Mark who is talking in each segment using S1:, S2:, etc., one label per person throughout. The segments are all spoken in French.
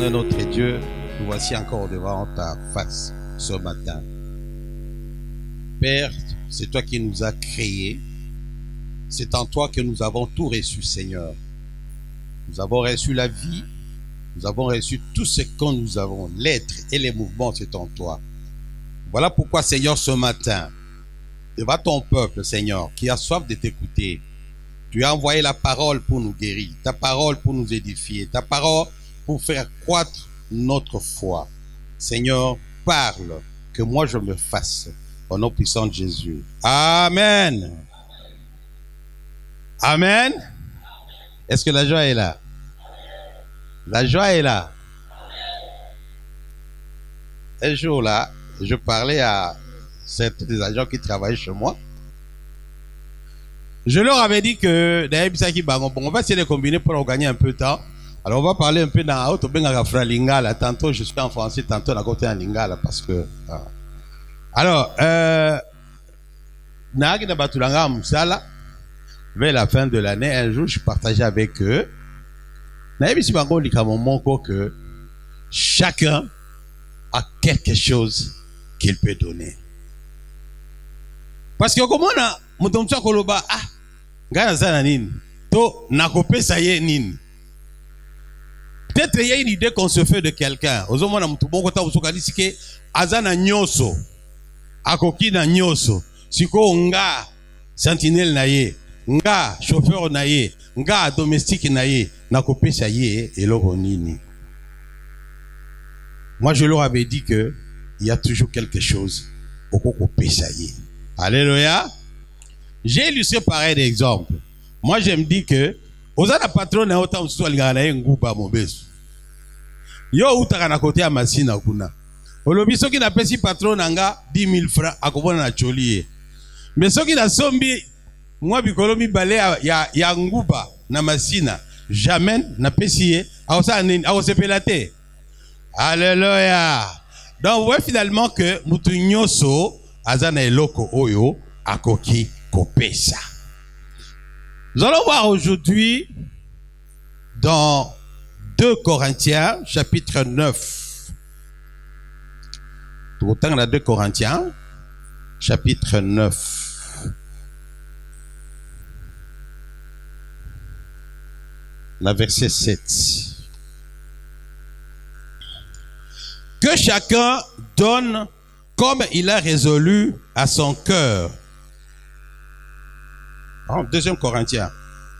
S1: Seigneur notre Dieu, nous voici encore devant ta face ce matin. Père, c'est toi qui nous as créés. C'est en toi que nous avons tout reçu, Seigneur. Nous avons reçu la vie. Nous avons reçu tout ce que nous avons. L'être et les mouvements, c'est en toi. Voilà pourquoi, Seigneur, ce matin, devant ton peuple, Seigneur, qui a soif de t'écouter, tu as envoyé la parole pour nous guérir, ta parole pour nous édifier, ta parole pour faire croître notre foi. Seigneur, parle, que moi je me fasse, au nom puissant de Jésus. Amen. Amen. Est-ce que la joie est là? La joie est là. Un jour là, je parlais à certains agents qui travaillent chez moi. Je leur avais dit que on va essayer de combiner pour gagner un peu de temps. Alors on va parler un peu dans Lingala. Tantôt je suis en français, tantôt à côté en Lingala parce que. Alors, vers la fin de l'année, un jour je partageais avec eux. Que chacun a quelque chose qu'il peut donner. Parce que comment on a mutomcha koloba ah ngana zana nini to nakopesa ye nini. Peut-être il y a une idée qu'on se fait de quelqu'un. Ozomona mutu bongo ta usukalisi ke azana nyoso akoki na nyoso siko nga sentinelle na ye nga chauffeur na ye nga domestique na ye nakopesa ye eloko nini. Moi je leur avais dit que il y a toujours quelque chose au kopesa ye. Alléluia. J'ai illustré pareil d'exemple. Moi, je me dis que, aux autres patrons, na autant de soit l'gana nguba mobesu. Yo utaka na côté à masina kuna. Olobiso qui n'a pas si patron nanga 10 000 francs à kobona na cholier. Mais ceux qui n'a sombi, moi bikolomi balé ya nguba na masina, jamais na pesiye, a se pelate. Alléluia. Donc, ouais finalement que mutu nyoso azana eloko oyo akoki kopesa. Nous allons voir aujourd'hui dans 2 Corinthiens chapitre 9. Tout autant dans 2 Corinthiens chapitre 9. La verset 7. Que chacun donne comme il a résolu à son cœur. 2 Corinthiens,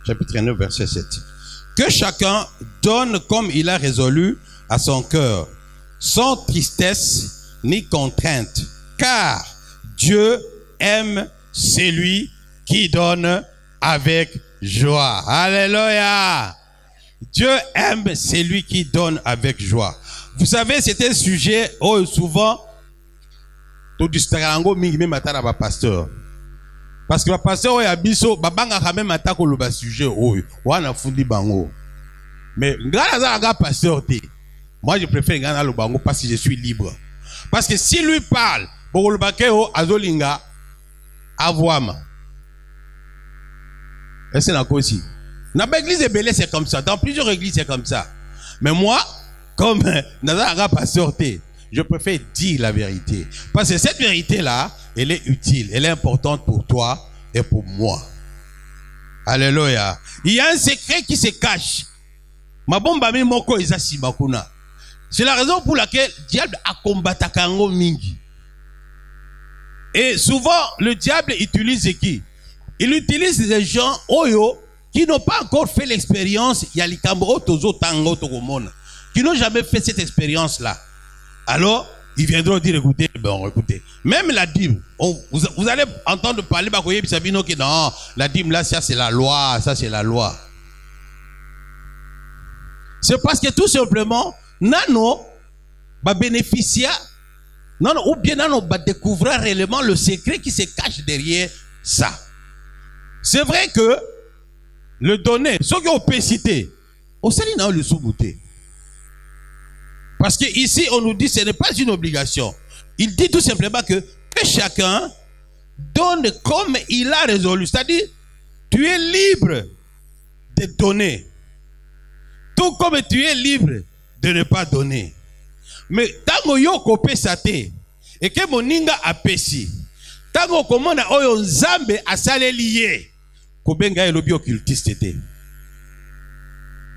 S1: chapitre 9, verset 7. Que chacun donne comme il a résolu à son cœur, sans tristesse ni contrainte, car Dieu aime celui qui donne avec joie. Alléluia. Dieu aime celui qui donne avec joie. Vous savez, c'est un sujet où souvent tout distraango mingi même atara ba pasteur. Parce que le pasteur ya biso babanga quand même atako le bas sujet oyo wana fundi bango. Mais ngana za ga pasteur té. Moi je préfère ngana lo bango parce que je suis libre. Parce que si lui parle, boko le bakeo azolinga avoama. Et c'est la cause ici. Dans l'église de Belé c'est comme ça, dans plusieurs églises c'est comme ça. Mais moi comme naza ga pasteur té, je préfère dire la vérité. Parce que cette vérité-là, elle est utile. Elle est importante pour toi et pour moi. Alléluia. Il y a un secret qui se cache. C'est la raison pour laquelle le diable a combattu Kango Mingi. Et souvent, le diable utilise qui? Il utilise des gens qui n'ont pas encore fait l'expérience. Il y a les Cambro, Tozo, Tango, Togomona, qui n'ont jamais fait cette expérience-là. Alors, ils viendront dire, écoutez, bon, écoutez, même la dîme, vous allez entendre parler, que non, la dîme là, ça c'est la loi, ça c'est la loi. C'est parce que tout simplement, nano, va bénéficier, nano, ou bien nano, va découvrir réellement le secret qui se cache derrière ça. C'est vrai que le donner, ceux qui ont pu citer, on s'est dit, non, le sous-goûter. Parce que ici, on nous dit que ce n'est pas une obligation. Il dit tout simplement que chacun donne comme il a résolu. C'est-à-dire, tu es libre de donner. Tout comme tu es libre de ne pas donner. Mais tango yo kopesa te et que moninga apesi. Tango komona oyo nzambe asaleli ye kobenga elobi occultiste te.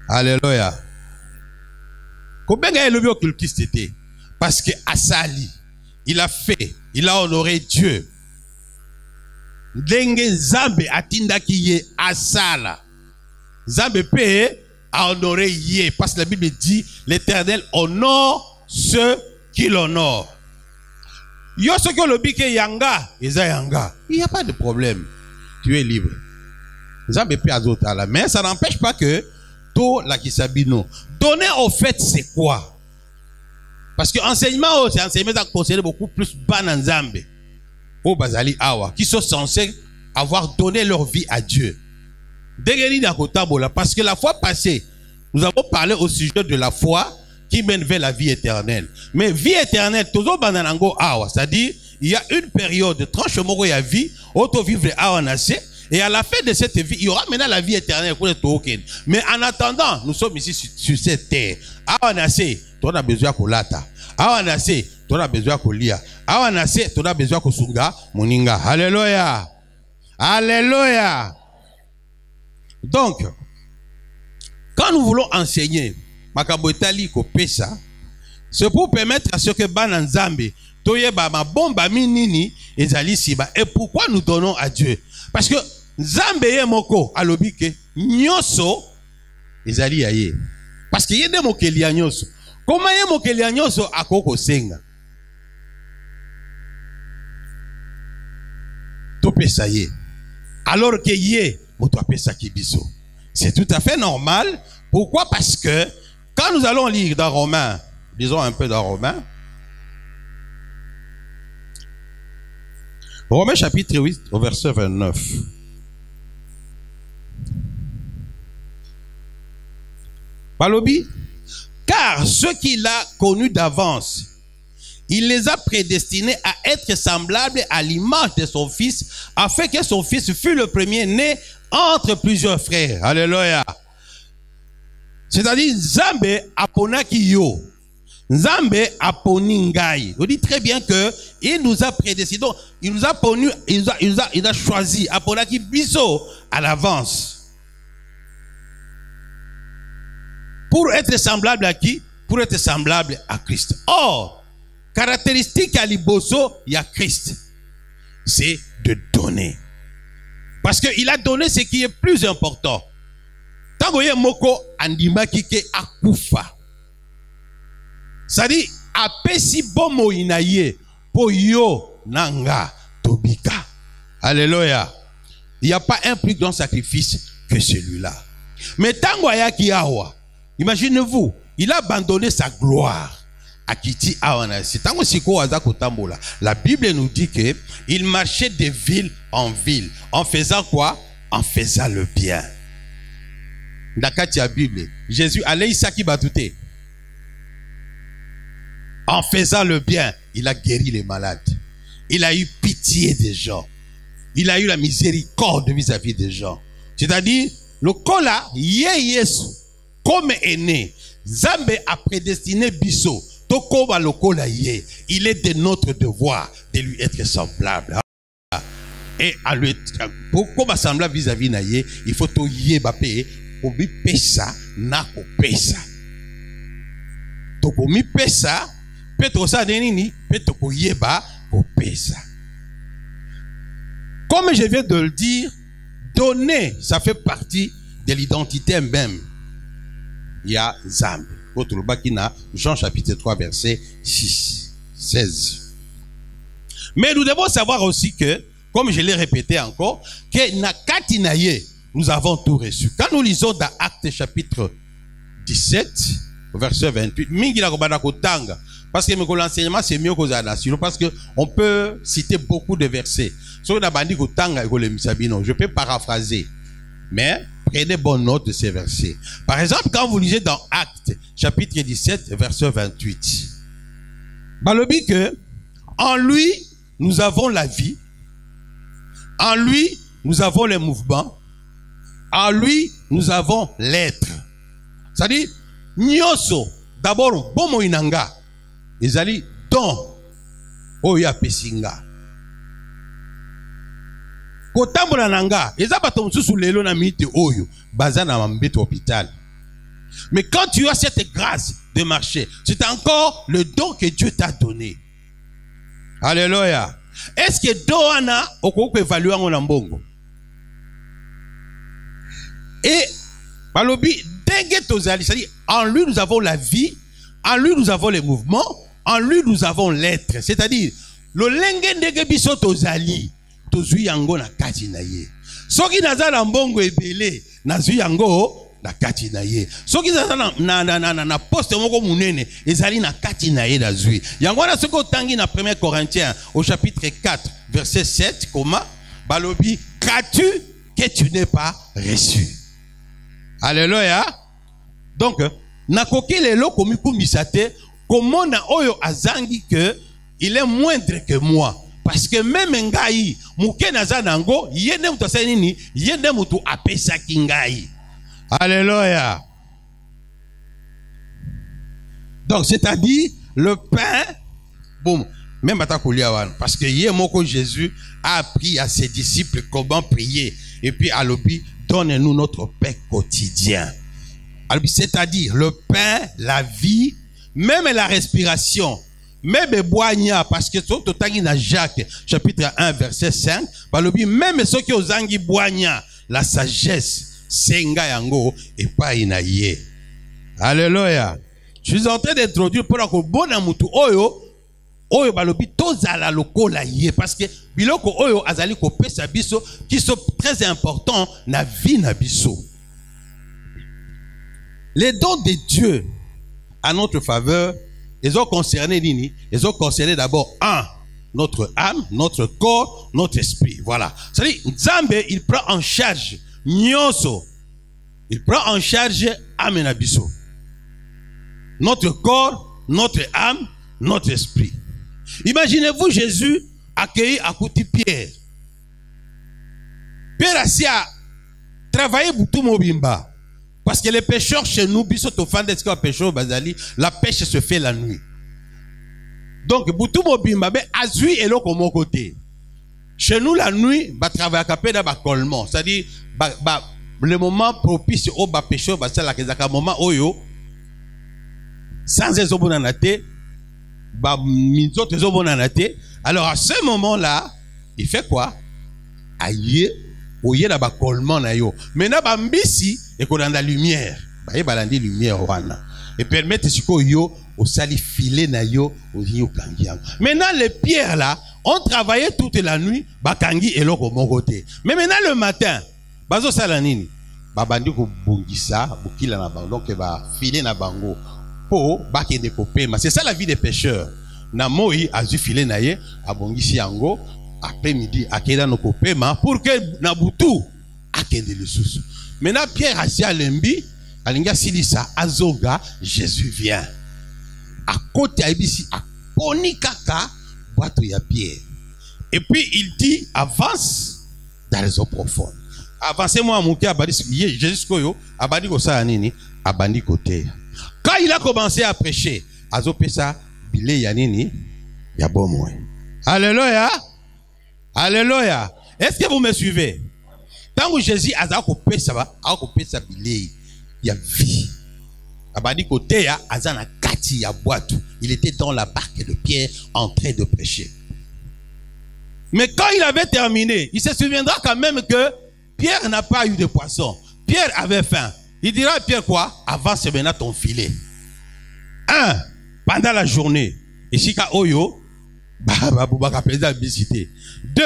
S1: Alléluia. Kobenga elobi occultiste te parce que asali, il a fait, il a honoré Dieu. Ndenge nzambe atindaki ye asala. Nzambe pe a honoré ye parce que la Bible dit l'Éternel honore ceux qui l'honorent. Yo ce que le bique yanga, eza yanga. Il n'y a pas de problème. Tu es libre. Nzambe pe azotala, mais ça n'empêche pas que tout la kisabino. Donner au fait c'est quoi? Parce que enseignement c'est enseignement qui considère beaucoup plus ban nzambe. Au bazali awa qui sont censés avoir donné leur vie à Dieu. Parce que la fois passée, nous avons parlé au sujet de la foi qui mène vers la vie éternelle. Mais vie éternelle, toujours bananango awa, c'est-à-dire il y a une période de tranchement où il y a vie, auto vivre awa nase, et à la fin de cette vie, il y aura maintenant la vie éternelle. Mais en attendant, nous sommes ici sur cette terre. Awa nase, tu as besoin de lata. Awa nase, tu as besoin de lia. Awa nase, tu as besoin de sunga moninga. Alléluia. Alléluia. Donc, quand nous voulons enseigner, c'est pour permettre à ce que Bananzambe, Toyeba, ma bomba minini, ezali siba. Et pourquoi nous donnons à Dieu? Parce que Nzambe ye moko, alobike, nyoso, ezali aye. Parce que yede mokeli a nyoso. Comment ye mokeli a nyoso akoko senga? Topesa ye. Alors que yé, c'est tout à fait normal. Pourquoi? Parce que quand nous allons lire dans Romains, lisons un peu dans Romains. Romains chapitre 8 au verset 29. Palobi, car ceux qu'il a connus d'avance, il les a prédestinés à être semblables à l'image de son fils, afin que son fils fût le premier né entre plusieurs frères. Alléluia. C'est-à-dire, Nzambe aponaki yo. Nzambe aponingai. On dit très bien que il nous a prédestinés. Donc, il nous a ponu, il a choisi. Aponaki biso à l'avance. Pour être semblable à qui? Pour être semblable à Christ. Or, caractéristique à l'iboso, il y a Christ. C'est de donner. Parce qu'il a donné ce qui est plus important. Tangoye moko andima kike akufa. C'est-à-dire, apesi bomo inaye po yo nanga tobika. Alléluia. Il n'y a pas un plus grand sacrifice que celui-là. Mais tangoya ki awa, imaginez-vous, il a abandonné sa gloire. La Bible nous dit que il marchait de ville en ville. En faisant quoi? En faisant le bien. Dans la Bible, Jésus allait Isaki Batouté. En faisant le bien, il a guéri les malades. Il a eu pitié des gens. Il a eu la miséricorde vis-à-vis des gens. C'est-à-dire, le kola, yesu, comme aîné, Zambé a prédestiné Bisso. Il est de notre devoir de lui être semblable. Et à lui être semblable vis-à-vis naïe, il faut to yébapé pour mi pesa na ko pesa. To pour mi pesa, peut-être ça denini, peut-être ko yeba ko pesa. Comme je viens de le dire, donner, ça fait partie de l'identité même. Il y a Zambe. Jean chapitre 3 verset 16. Mais nous devons savoir aussi que, comme je l'ai répété encore, que Nakati Naye, nous avons tout reçu. Quand nous lisons dans Actes chapitre 17, verset 28, parce que l'enseignement c'est mieux que parce qu'on peut citer beaucoup de versets. Je peux paraphraser, mais prenez bonne note de ces versets. Par exemple, quand vous lisez dans Actes, chapitre 17, verset 28. Balobi que, en lui, nous avons la vie. En lui, nous avons les mouvements. En lui, nous avons l'être. C'est-à-dire, nyoso, D'abord, bon moinanga. Ils allaient don. Oya pesinga. Kotambola nanga. Ils abatom sous lelo na mite oyo. Bazana mambete hôpital. Mais quand tu as cette grâce de marcher, c'est encore le don que Dieu t'a donné. Alléluia. Est-ce que doana okoko évaluer en mbongo? Et balobi dengue tozali, c'est-à-dire en lui nous avons la vie, en lui nous avons les mouvements, en lui nous avons l'être. C'est-à-dire le lenge ndenge biso tozali, tozui yango na kati na ye. Soki nazala mbongo ebele, nazui yango na kati na ye. Soki nazala na poste moko munene, ezali na kati na ye nazui. Yango na soko tangi na 1 Corinthiens au chapitre 4 verset 7, comment balobi qu'as-tu que tu n'es pas reçu. Alléluia. Donc, nakoki lelo komiku misate, comment na oyo azangi que il est moindre que moi. Parce que même ngai, muke nazanango, yende mutu asenini, yende mutu apesa kingai. Alléluia. Donc, c'est-à-dire, le pain, boum, même parce que hier, Jésus a appris à ses disciples comment prier. Et puis, à l'obi, donne-nous notre pain quotidien. C'est-à-dire, le pain, la vie, même la respiration, même boigna, parce que tout dans Jacques, chapitre 1, verset 5, même ceux qui ont zangi boigna, la sagesse, senga yango et pas inaye. Alléluia. Je suis en train d'introduire pour que bon amutu oyo balobi tozala lokola ye, parce que biloko oyo azali ko pesa biso qui sont très importants na vie na biso. Les dons de Dieu à notre faveur, ils ont concerné nini? Ils ont concerné d'abord notre âme, notre corps, notre esprit. Voilà. C'est-à-dire Nzambe, il prend en charge nyonso. Il prend en charge âme na biso. Notre corps, notre âme, notre esprit. Imaginez-vous Jésus accueilli à côté Pierre. Pierre a travaillé pour tout mobimba. Parce que les pêcheurs chez nous, la pêche se fait la nuit. Donc, pour tout mobimba, azui et l'autre mon côté. Chez nous, la nuit, bah travailler à péda bah collement. C'est-à-dire, le moment propice au bas pêcheur, bah c'est la moment oyo. Sans les obonanaté, bah minzo les obonanaté. Alors à ce moment-là, il fait quoi? Aïe, oye la bah collement na yo. Maintenant bah mbisi et qu'on a la lumière. Bah y balandi lumière wana. Et permettre ce que yo au sali filet na yo au yo kangiang. Maintenant les pierres là, on travaillait toute la nuit, bah kangi et l'autre mon côté. Mais maintenant le matin, bazo salanini, bah bandi ko bongisa, bukila na bango, donc bah filet na bango. C'est ça la vie des pêcheurs. Na moi azu filé na ye abongisi yango après midi akeda no kopema pour que na butu akende le sous. Maintenant Pierre asia lembi alinga silisa azoga Jésus vient. À côté ibisi aponi kaka boîte ya Pierre. Et puis il dit avance dans les eaux profondes. Avancez-moi mon cœur abadi Jésus koyo abadi ko sa nini abandi côté. Quand il a commencé à prêcher, azopesa bile yanini ya bomo. Alléluia. Alléluia. Est-ce que vous me suivez? Tant que Jésus a kopesa bile ya vie. Abadi kote ya azana kati ya boîte. Il était dans la barque de Pierre en train de prêcher. Mais quand il avait terminé, il se souviendra quand même que Pierre n'a pas eu de poisson. Pierre avait faim. Il dira à Pierre quoi? Avance maintenant ton filet. Pendant la journée. Ici, oyo, visiter. 2,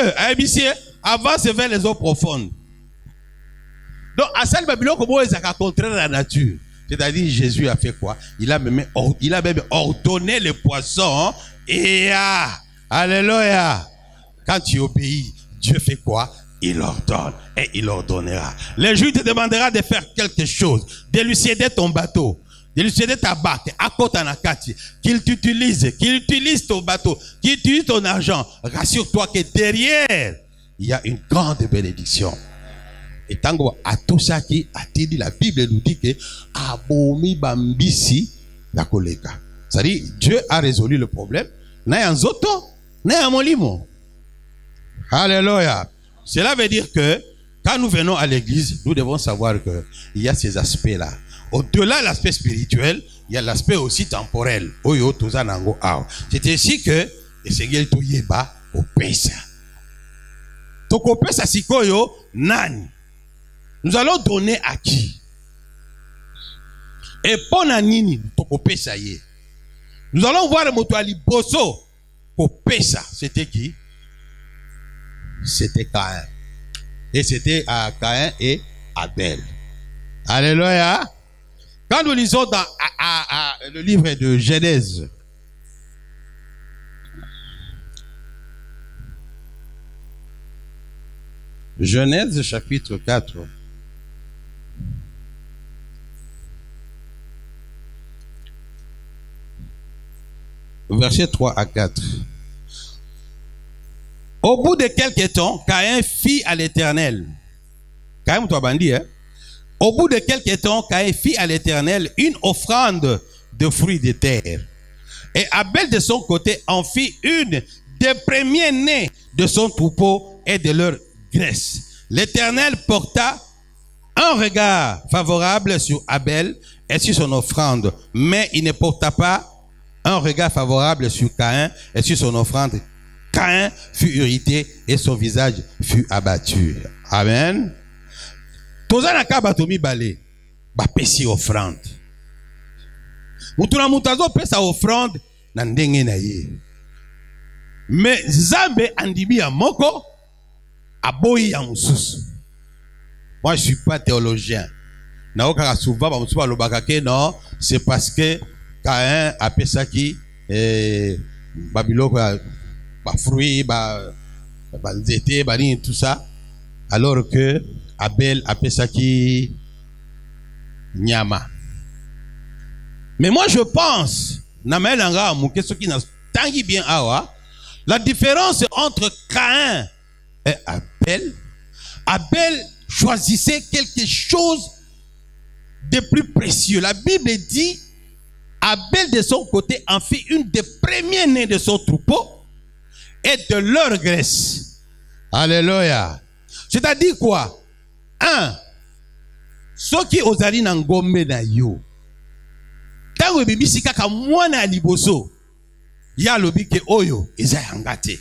S1: avance vers les eaux profondes. Donc, à celle babylone, comment ils ont contraire la nature? C'est-à-dire, Jésus a fait quoi? Il a même ordonné les poissons. Et alléluia. Quand tu obéis, Dieu fait quoi? Il ordonne et il ordonnera. Le juge te demandera de faire quelque chose, de lui céder ton bateau, de lui céder ta barque, à côté en akati, qu'il utilise ton bateau, qu'il utilise ton argent. Rassure-toi que derrière, il y a une grande bénédiction. Et tango à tout ça qui a dit, la Bible nous dit que abomi bambisi la koleka. C'est-à-dire, Dieu a résolu le problème. Na zoto, na molimo. Alléluia. Cela veut dire que quand nous venons à l'église, nous devons savoir que il y a ces aspects-là. Au-delà de l'aspect spirituel, il y a l'aspect aussi temporel. C'est ainsi que le Seigneur toyeba opesa. Tokopesa sikoyo nani. Nous allons donner à qui? Et ponanini tokopesa ye. Nous allons voir le motoali bosso kopesa. C'était qui? C'était Caïn. Et c'était à Caïn et Abel. Alléluia. Quand nous lisons dans le livre de Genèse, Genèse chapitre 4, versets 3 à 4. Au bout de quelques temps, Caïn fit à l'Éternel. Caïn, toi bandit, hein? Au bout de quelques temps, Caïn fit à l'Éternel une offrande de fruits de terre. Et Abel de son côté en fit une des premiers-nés de son troupeau et de leur graisse. L'Éternel porta un regard favorable sur Abel et sur son offrande, mais il ne porta pas un regard favorable sur Caïn et sur son offrande. Caïn fut irrité et son visage fut abattu. Amen. Tozana kabatomi bale ba pesi offrande. Mutuna mutazo pesa offrande na ndenge na ye. Mais Zambe andibi ya moko aboyi ya mususu. Moi je suis pas théologien. Na okaka souvent ba mususu balobaka ke non, c'est parce que Caïn a pesa ki babiloko ba fruits ba nzete ba ni tout ça, alors que Abel a pesa ki nyama. Mais moi je pense na melanga muke soki na tangi bien awa, la différence entre Caïn et Abel, Abel choisissait quelque chose de plus précieux. La Bible dit Abel de son côté en fit une des premiers nés de son troupeau et de leur graisse. Alléluia. C'est-à-dire quoi? Un, ceux qui osali na ngombe na yo. Tango bibisi kaka mwana liboso. Ya lobi ke oyo eza yangate.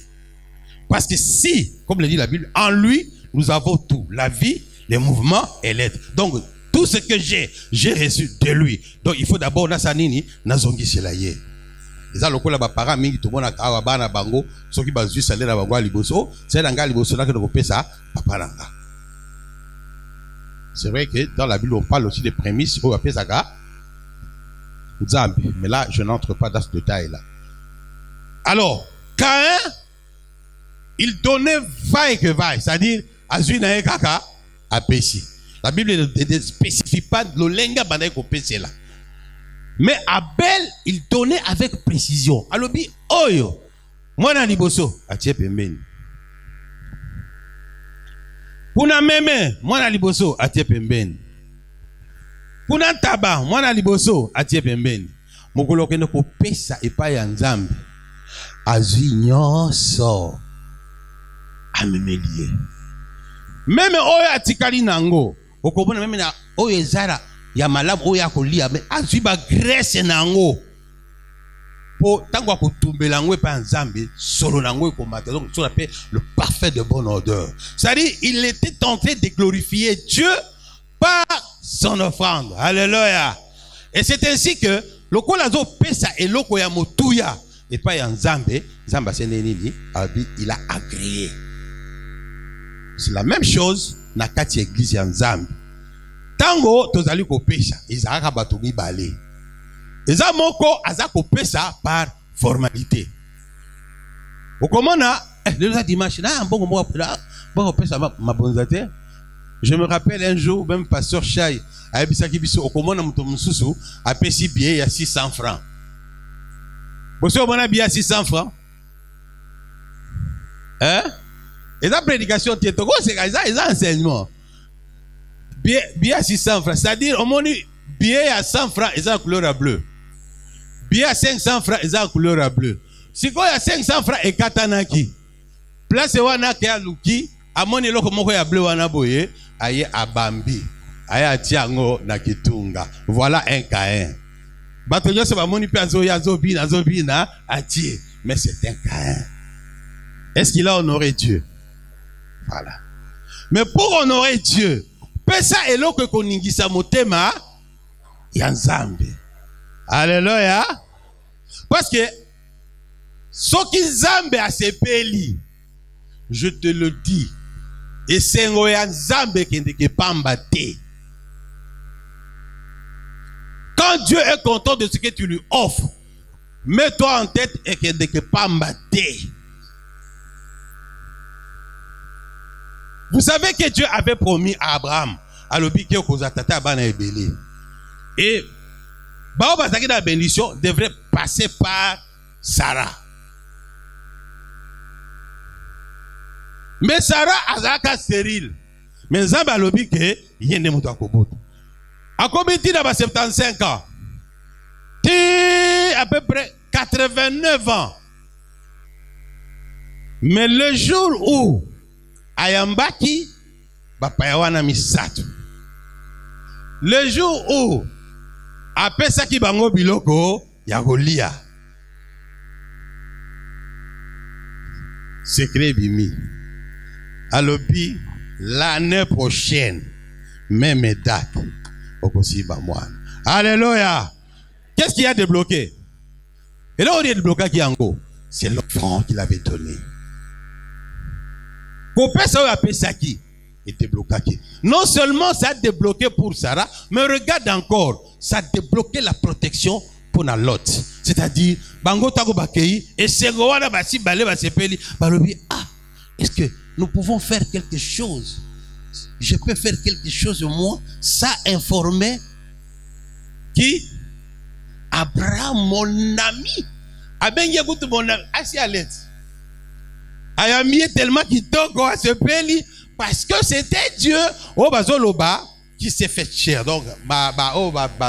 S1: Parce que si, comme le dit la Bible, en lui, nous avons tout. La vie, les mouvements et l'être. Donc, tout ce que j'ai reçu de lui. Donc, il faut d'abord, na sanini, na zongi selaye. Eza lokola ba para mingi to mona kawa bana bango, soki bazui salera bango liboso, c'est langa liboso na ke ko pesa papa langa. C'est vrai que dans la Bible, on parle aussi des prémices au Pesaka. Mais là, je n'entre pas dans ce détail-là. Alors, Caïn, il donnait vaille que vaille, c'est-à-dire, Azuina Kaka, à Pessi. La Bible ne spécifie pas le lenga banaï ko Pessi là. Mais Abel, il donnait avec précision. Alors, oyo, moi na liboso, a tie pembeni. Puna meme, mwana liboso atie pembeni. Puna taba, mwana liboso atie pembeni. Mokolo kende ko pesa epa ya Nzambe. Azui nyonso amemelie. Meme oyo atikali nango, okobona meme na oyo ezara ya malamu oyo akolia, me azui ba graisse nango. Po tango akotumbela ngo epa Nzambe, solo nango ekomata. Donc ça appelle le parfait de bonne odeur. C'est-à-dire il était tenté de glorifier Dieu par son offrande. Alléluia. Et c'est ainsi que le kolazo pesa eloko ya motuya epa ya Nzambe, Nzambe senenini, il a agréé. C'est la même chose na kati église ya Nzambe. Tango tozali ko pesa, izaka bato mibale. Eza moko azako pesa par formalité. Okomona le dimanche na mbongo mo apela bon pesa mabonzate. Je me rappelle un jour même pasteur Chai a bisaki biso okomona muto mususu a pesi billet ya 600 francs. Boso mona billet 600 francs. Hein? Et la prédication tietoko c'est ça enseignement. Billet 600 francs, c'est-à-dire au moins billet à 100 francs et ça couleur à bleu. Bien 500 francs, ils ont couleur à bleu. Si il y a 500 francs et katanaki, place wana ke luki, amoni loko moko ya bleu wana boye, aye abambi, aye atiango na kitunga. Voilà un Caïn. Batonyo se bamoni pe azobina, atie. Mais c'est un Caïn. Est-ce qu'il a honoré Dieu? Voilà. Mais pour honorer Dieu, pesa eloko koningisa motema ya Nzambe. Alléluia. Parce que soki Nzambe asepeli, je te le dis, et c'est ya Nzambe kendeke pamba te. Quand Dieu est content de ce que tu lui offres, mets-toi en tête et kendeke pamba te. Vous savez que Dieu avait promis à Abraham, à l'obéissance aux atata bana ebele. Et Bao Bazaki la bénédiction devrait passer par Sarah. Mais Sarah azaka stérile. Mais Nzambe alobi ke yende mutu akoboto. Akobiti na ba 75 ans. À peu près 89 ans. Mais le jour où ayambaki bapayawana misato. Le jour où apesaki bango biloko ya kolia. Secret bimi. Alobi l'année prochaine, même date, okosi bamwana. Alléluia. Qu'est-ce qui a débloqué? Et là, on est débloqué qui en c'est l'offrande qu'il avait donné. Pour personne a pesaki et débloqué. Non seulement ça a débloqué pour Sarah, mais regarde encore, ça a débloqué la protection pour Lot. C'est-à-dire, bango tago bakei et segowana basi bale basepeli balobi ah, est-ce que nous pouvons faire quelque chose? Je peux faire quelque chose moi, ça informer qui? Abraham, mon ami. Aben yegout mon ami. Asi à l'aide. Ayami tellement qu'il toque à ce pays parce que c'était Dieu au bazoloba qui s'est fait cher. Donc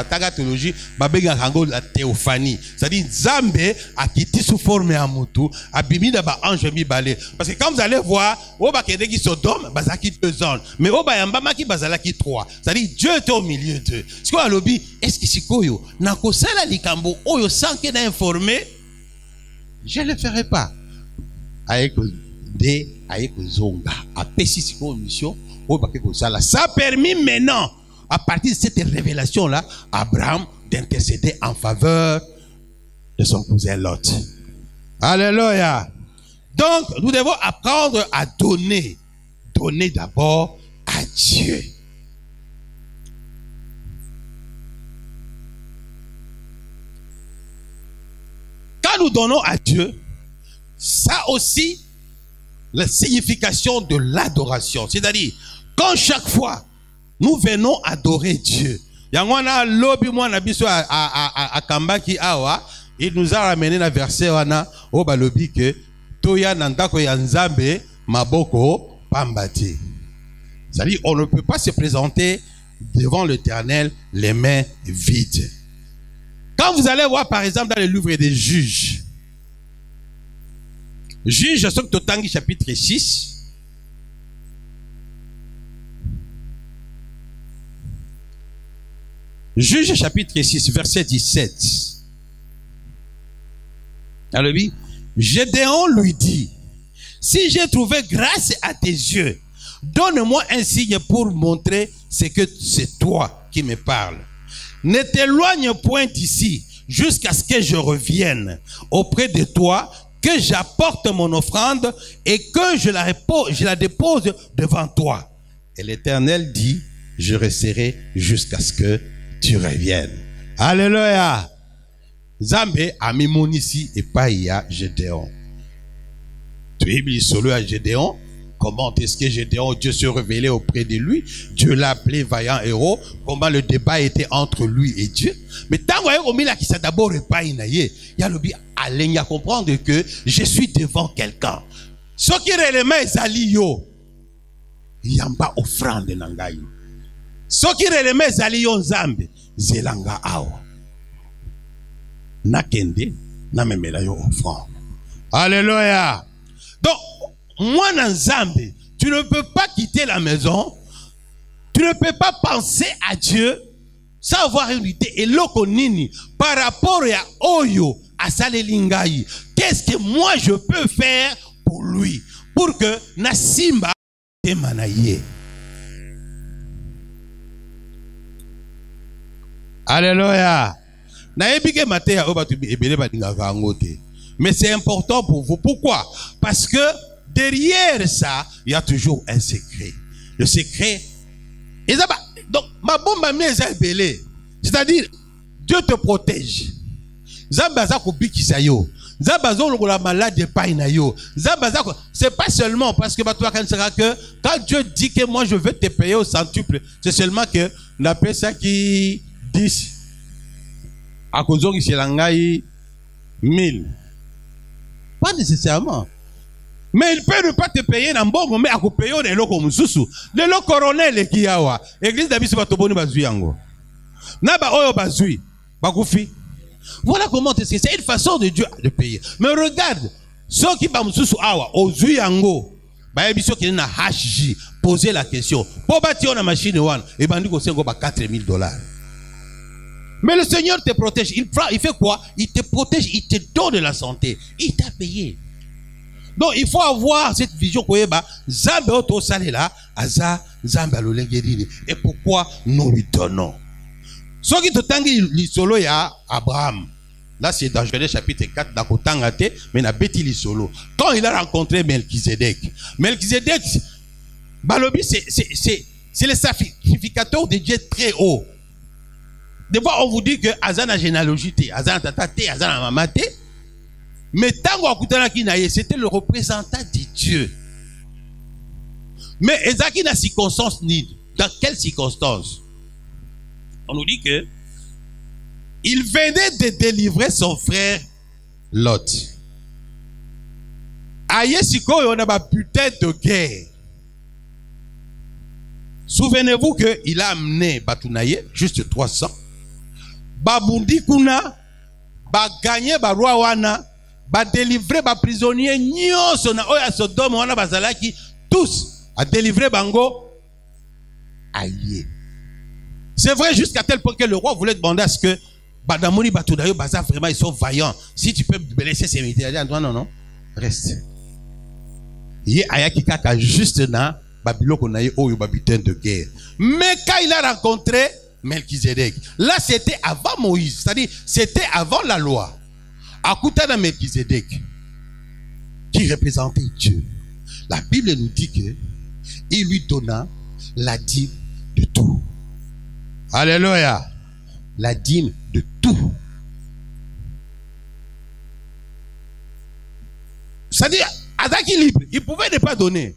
S1: tagatologie la théophanie. C'est-à-dire Nzambe a quitté sous forme à mutu, a bimi d'aba ange mi balé. Parce que quand vous allez voir, au bakede qui Sodome, bazaki 2 ans, mais au bayamba qui bazalaki 3. C'est-à-dire Dieu était au milieu d'eux. Ce qu'on a lobby, est-ce que c'est koyo na kosala likambo oyo sans qu'il ait informé, je ne le ferai pas. Avec des avec zonga a pessi siko mission au baké kosala. Ça a permis maintenant à partir de cette révélation là Abraham d'intercéder en faveur de son cousin Lot. Alléluia. Donc nous devons apprendre à donner d'abord à Dieu. Quand nous donnons à Dieu, ça aussi la signification de l'adoration. C'est-à-dire, quand chaque fois nous venons adorer Dieu, il nous a ramené dans le verset au balobi que Toya Nandako Yanzambe Maboko Pambati. C'est-à-dire, on ne peut pas se présenter devant l'Éternel les mains vides. Quand vous allez voir par exemple dans le livre des Juges, Juge Totangi chapitre 6. Juge chapitre 6 verset 17. Alors oui, Gédéon lui dit, si j'ai trouvé grâce à tes yeux, donne-moi un signe pour montrer ce que c'est toi qui me parles. Ne t'éloigne point d'ici jusqu'à ce que je revienne auprès de toi, que j'apporte mon offrande et que je la dépose devant toi. Et l'Éternel dit, je resterai jusqu'à ce que tu reviennes. Alléluia. Zambé a mis mon ici et pas il y a Gédéon. Tu es mis solo à Gédéon. Comment est-ce que Gédéon, Dieu se révélait auprès de lui? Dieu l'a appelé vaillant héros. Comment le débat était entre lui et Dieu? Mais tant qu'il s'est d'abord pas inaye, il y a le bien à comprendre que je suis devant quelqu'un. Ce qui est le mains zali yo, il n'y a pas offrande nangaï. Ce qui est le mains zali yo nzambe, zelanga awa. nakende na memela yo offrande. Alléluia. Donc moi dans Zambé, tu ne peux pas quitter la maison, tu ne peux pas penser à Dieu sans avoir une idée et l'okonini par rapport à Oyo, à Salelingaï. Qu'est-ce que moi je peux faire pour lui, pour que Nasimba te manaye. Alléluia. Mais c'est important pour vous. Pourquoi? Parce que derrière ça, il y a toujours un secret. Le secret. Donc, ma bombe c'est-à-dire, Dieu te protège. C'est pas seulement parce que quand Dieu dit que moi je veux te payer au centuple, c'est seulement que l'appelle ça qui 10 à cause de ce 1000. Pas nécessairement. Mais il peut ne pas te payer dans bon mais à payer les locaux mususu. Les locaux coronel qui yawa. Église d'Abisu Batoboni bazui yango. Naba oyo bazui. Bakufi. Voilà comment c'est une façon de Dieu de payer. Mais regarde, ceux qui ba mususu awa ozui yango. Ba ebiso qui na HJ poser la question. Pour bâtir une machine one et bandi ko sengo ba $4000. Mais le Seigneur te protège. Il fait quoi? Il te protège, il te donne la santé. Il t'a payé. Donc il faut avoir cette vision que Zambe oto salela aza Zambe alolengeri. Et pourquoi nous lui donnons? Ce qui te tangi l'isolo ya Abraham. Là c'est dans Genèse chapitre 4 d'Akotangate, mais na beti l'isolo. Quand il a rencontré Melchizedek, Melchizedek balobi c'est le sacrificateur de Dieu très haut. Des fois, on vous dit que Azana généalogie, Azana tatate, Azana mamate. Mais Tango Akutana Kinaye, c'était le représentant de Dieu. Mais Ezaki n'a circonstance ni. Dans quelle circonstance? On nous dit que il venait de délivrer son frère Lot. Aïe Siko, on a ma putain de guerre. Souvenez-vous qu'il a amené Batunaye, juste 300. Babundi kuna, ba gagné ba roi wana, ba délivrer ba prisonnier nyonso na oya Sodome wana bazalaki tous a délivré bango. Aïe. C'est vrai jusqu'à tel point que le roi voulait demander à ce que Badamoni Batudayo Baza vraiment ils sont vaillants. Si tu peux blesser ces militaires, non, reste. Yé ayaki kaka juste na Babylone qu'on a eu au babitin de guerre. Mais quand il a rencontré Melchizedek, là c'était avant Moïse, c'est-à-dire c'était avant la loi. Akutana Melchizedek, qui représentait Dieu. La Bible nous dit que il lui donna la dîme de tout. Alléluia. La dîme de tout. C'est-à-dire, Azaki libre, il pouvait ne pas donner.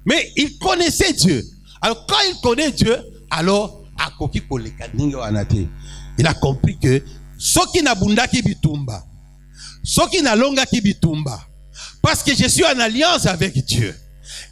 S1: Mais il connaissait Dieu. Alors quand il connaît Dieu, alors il a compris que ce qui n'a bunda qui bitumba, ce qui n'a longa qui bitumba, parce que je suis en alliance avec Dieu.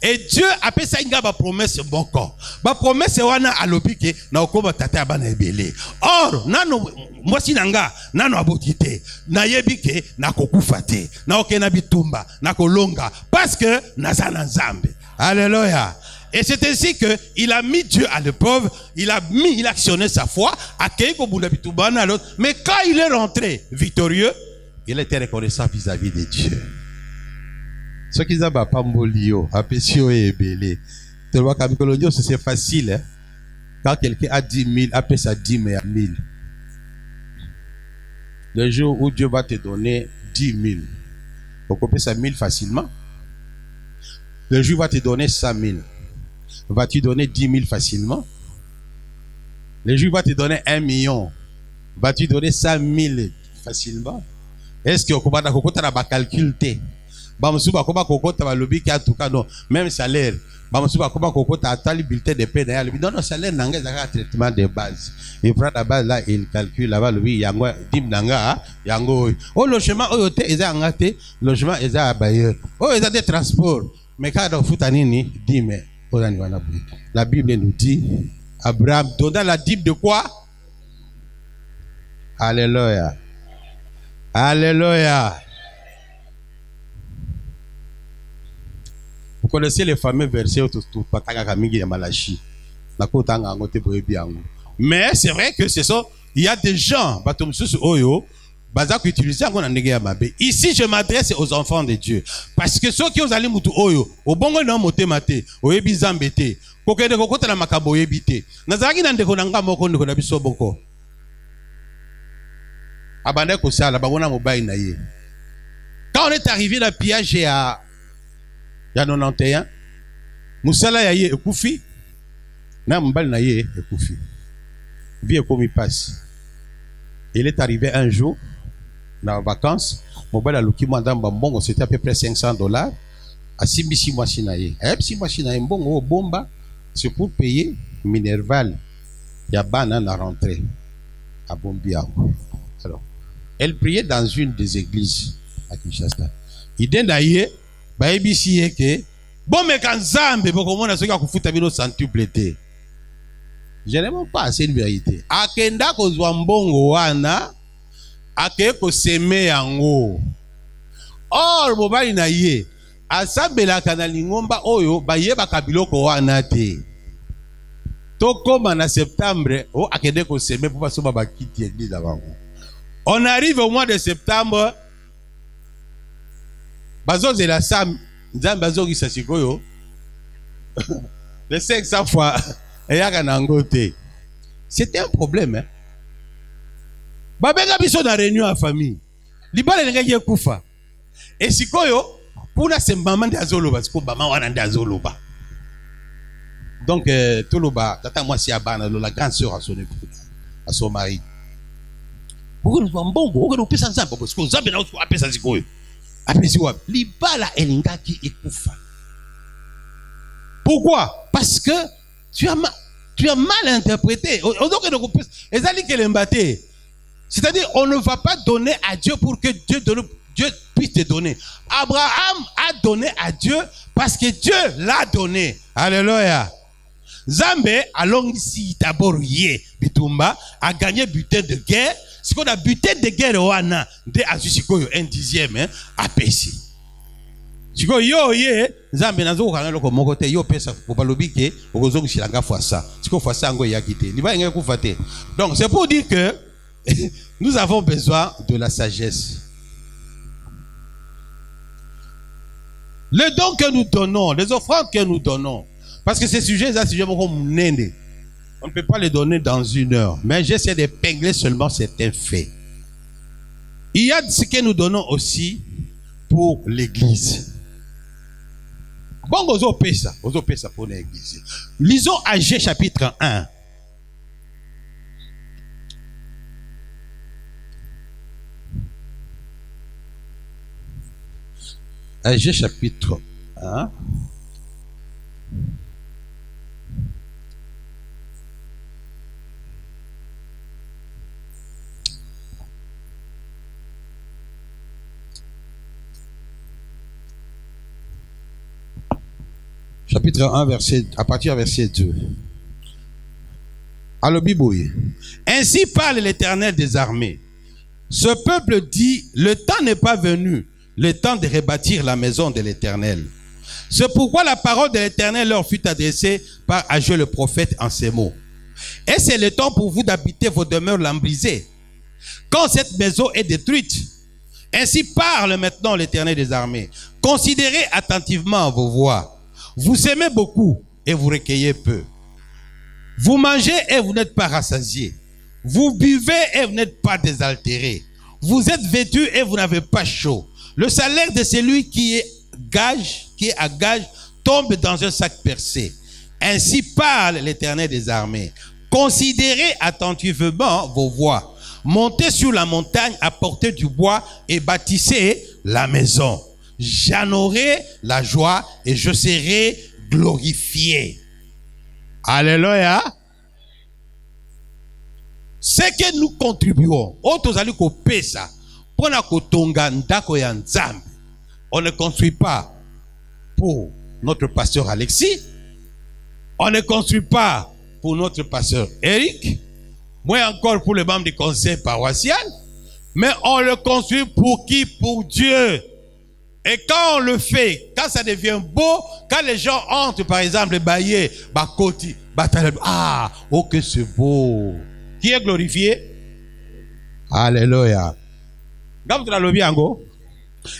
S1: Et Dieu a fait ça une promesse bon corps. Ma promesse wana alobike na okoba tata bana ebele. Or nano mwasi nanga nano abotite na yebike na kokufate na okena bitumba na kolonga parce que nazana nzambe. Alléluia. Et c'est ainsi que il a mis Dieu à l'épreuve, il a actionné sa foi, accueilli Kobunda bitumba na l'autre. Mais quand il est rentré victorieux, il était reconnaissant vis-à-vis de Dieu. Ce qu'ils ont pas molio, apesio et belé. Tu vois qu'à c'est facile. Hein? Quand quelqu'un a 10 000, après ça 10 000 à 1000. Le jour où Dieu va te donner 10 000, on peut ça 1000 facilement. Le jour où va te donner 100 000, vas-tu donner 10 000 facilement? Le jour où va te donner 1 million, vas-tu donner 100 000 facilement? Est-ce que on va calculer? Bamusuba koba kokota balobi ki atuka non même salaire bamusuba koba kokota atali bulletin de paie derrière lui non salaire nanga zaka traitement de base il prend la base là il calcule là-bas lui yango dim nanga yango oh logement oyote eza ngate logement eza bailleur oh eza des transports mais quand on fout nini dime ozani wana bui la Bible nous dit Abraham donna la dîme de quoi? Alléluia. Alléluia. Vous connaissez les fameux versets où mais c'est vrai que ce sont, il y a des gens, ici je m'adresse aux enfants de Dieu. Parce que ceux qui ont allé mutu oyo, au bongo na moté maté, au yebi zambete, kokende kokota na makabo yebite. Nazaki na ndeko nanga moko ndeko na biso boko. Abandé ko sala bangona mobile na ye. Quand on est arrivé dans le pillage à 91, Moussala ya ye ekufi, na mbali na ye ekufi. Vie comme il passe. Il est arrivé un jour, dans les vacances, mon bel alouki madame Bambongo, c'était à peu près $500. À 6 mois sinaye. Et 6 mois sinaye, bon, bomba, c'est pour payer Minerval. Il y a ban la rentrée à Bombiao. Alors, elle priait dans une des églises à Kinshasa. Il dit d'ailleurs, bah, ici, que, bon, mais quand Zambe, beaucoup de gens qui ont fait un centuple. Je n'aime pas assez de vérité. Akenda ko zwambongo wana, ake ko seme yango. Or, mobali na ye, asabela kanali ngomba oyo, ba ye ba kabiloko wana te. Tokoma na septembre, o akende ko seme pour pas soba ba kiti église avant. On arrive au mois de septembre, bazo de la sam, nzambe bazo ki sasikoyo. De 500 fois. C'était un problème. Babega biso na réunion à famille. Libala nenga ye kufa. Et sikoyo pour la maman de azoloba, siko maman wana de azoloba. Donc toloba tata moi si abana la grande sœur à son époux, à son mari. Pourquoi nous sommes bon, pourquoi nous pesa nzamba parce que nzamba na uko apesa sikoyo. Apesi wa libala elinga ki ekufa. Pourquoi? Parce que tu as mal interprété. C'est-à-dire, on ne va pas donner à Dieu pour que Dieu puisse te donner. Abraham a donné à Dieu parce que Dieu l'a donné. Alléluia. Zambe, allons ici, d'abord, Bitumba, a gagné butin de guerre. Ce qu'on a butin de guerre, Oana, de Azusikoyo, 1/10, à Pessi. Siko yo ye Nzambe nazo kana loko moko te yo pesa balobi ke okozo kushilanga fois ça. Siko fois ça ngo yakite. Liba ngeke kufate. Donc c'est pour dire que nous avons besoin de la sagesse. Les dons que nous donnons, les offrandes que nous donnons, parce que ces sujets là sujets moko munene. On ne peut pas les donner dans 1 heure, mais j'essaie d'épingler seulement certains faits. Il y a ce que nous donnons aussi pour l'église. Bon, ozo pesa pour l'église. Lisons Agé chapitre 1. Agé chapitre 1. Chapitre 1, à partir du verset 2. Alors, Bibouille. Ainsi parle l'Éternel des armées. Ce peuple dit, le temps n'est pas venu, le temps de rebâtir la maison de l'Éternel. C'est pourquoi la parole de l'Éternel leur fut adressée par Agé le prophète en ces mots. Et c'est le temps pour vous d'habiter vos demeures lambrisées. Quand cette maison est détruite, ainsi parle maintenant l'Éternel des armées. Considérez attentivement vos voies. Vous aimez beaucoup et vous recueillez peu. Vous mangez et vous n'êtes pas rassasiés. Vous buvez et vous n'êtes pas désaltérés. Vous êtes vêtus et vous n'avez pas chaud. Le salaire de celui qui est à gage, tombe dans un sac percé. Ainsi parle l'Éternel des armées. Considérez attentivement vos voies. Montez sur la montagne, apportez du bois et bâtissez la maison. J'en aurai la joie et je serai glorifié. Alléluia. Ce que nous contribuons, on ne construit pas pour notre pasteur Alexis, on ne construit pas pour notre pasteur Eric, moins encore pour les membres du conseil paroissial, Mais on le construit pour qui? Pour Dieu. Et quand on le fait, quand ça devient beau, quand les gens entrent, par exemple, baillé, bakoti, ah, oh que c'est beau. Qui est glorifié? Alléluia.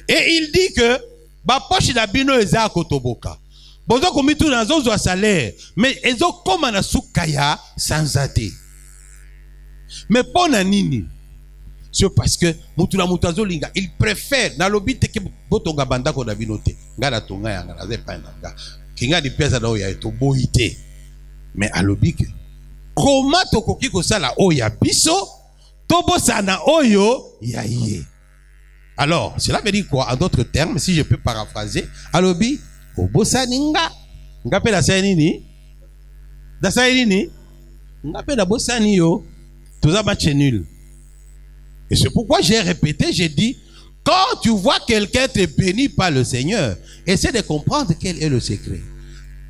S1: Et il dit que, poche d'abino eza kotoboka. Bozo komitu na zozo a salaire, mais ezo koma na sukaya sans athée. Mais pour nini? C'est parce que mutula mutazo linga, il préfère na lobite ke botonga banda ko dabinote. Ngala tonga ya ngala ze pa nga. Kinga di pesa da oya to boité. Mais à lobike comment tokoki ko sala oya biso tobo sana oyo ya yé. Alors, cela veut dire quoi? En d'autres termes, si je peux paraphraser, alobi obosa ninga. Ngape da sa nini? Da sa nini? Ngape da bosa ni yo. Tout ça match nul. Et c'est pourquoi j'ai répété, j'ai dit, quand tu vois quelqu'un te béni par le Seigneur, essaie de comprendre quel est le secret.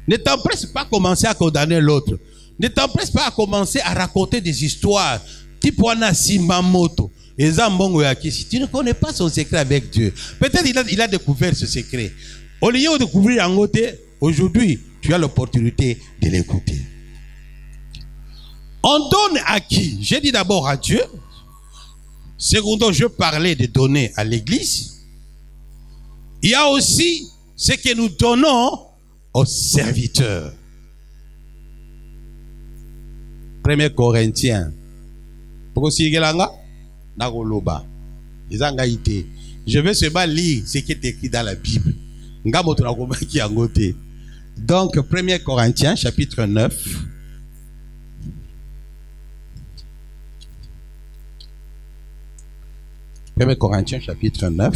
S1: Ne t'empresse pas à commencer à condamner l'autre. Ne t'empresse pas à commencer à raconter des histoires. Type Wana Simamoto. Et Zambongo Yakisi. Tu ne connais pas son secret avec Dieu. Peut-être il a découvert ce secret. Au lieu de découvrir en côté, aujourd'hui, tu as l'opportunité de l'écouter. On donne à qui? J'ai dit d'abord à Dieu. Secondo, je parlais de donner à l'église. Il y a aussi ce que nous donnons aux serviteurs. 1 Corinthiens. Je vais seulement lire ce qui est écrit dans la Bible. Donc, 1 Corinthiens, chapitre 9. « 1 Corinthiens chapitre 9,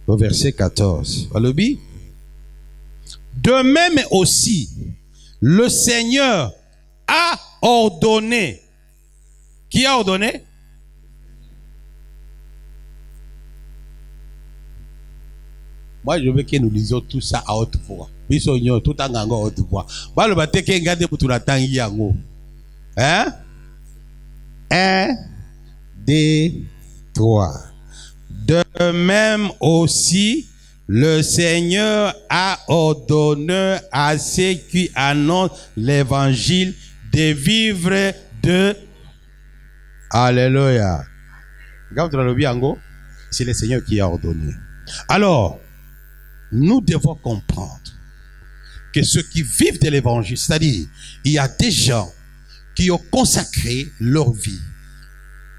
S1: au verset 14. De même aussi, le Seigneur a ordonné. Qui a ordonné? Moi, je veux que nous lisions tout ça à haute voix. Tout à haute voix. Hein? 1, 2, 3. De même aussi, le Seigneur a ordonné à ceux qui annoncent l'évangile de vivre de... Alléluia. C'est le Seigneur qui a ordonné. Alors, nous devons comprendre que ceux qui vivent de l'évangile, c'est-à-dire, il y a des gens qui ont consacré leur vie,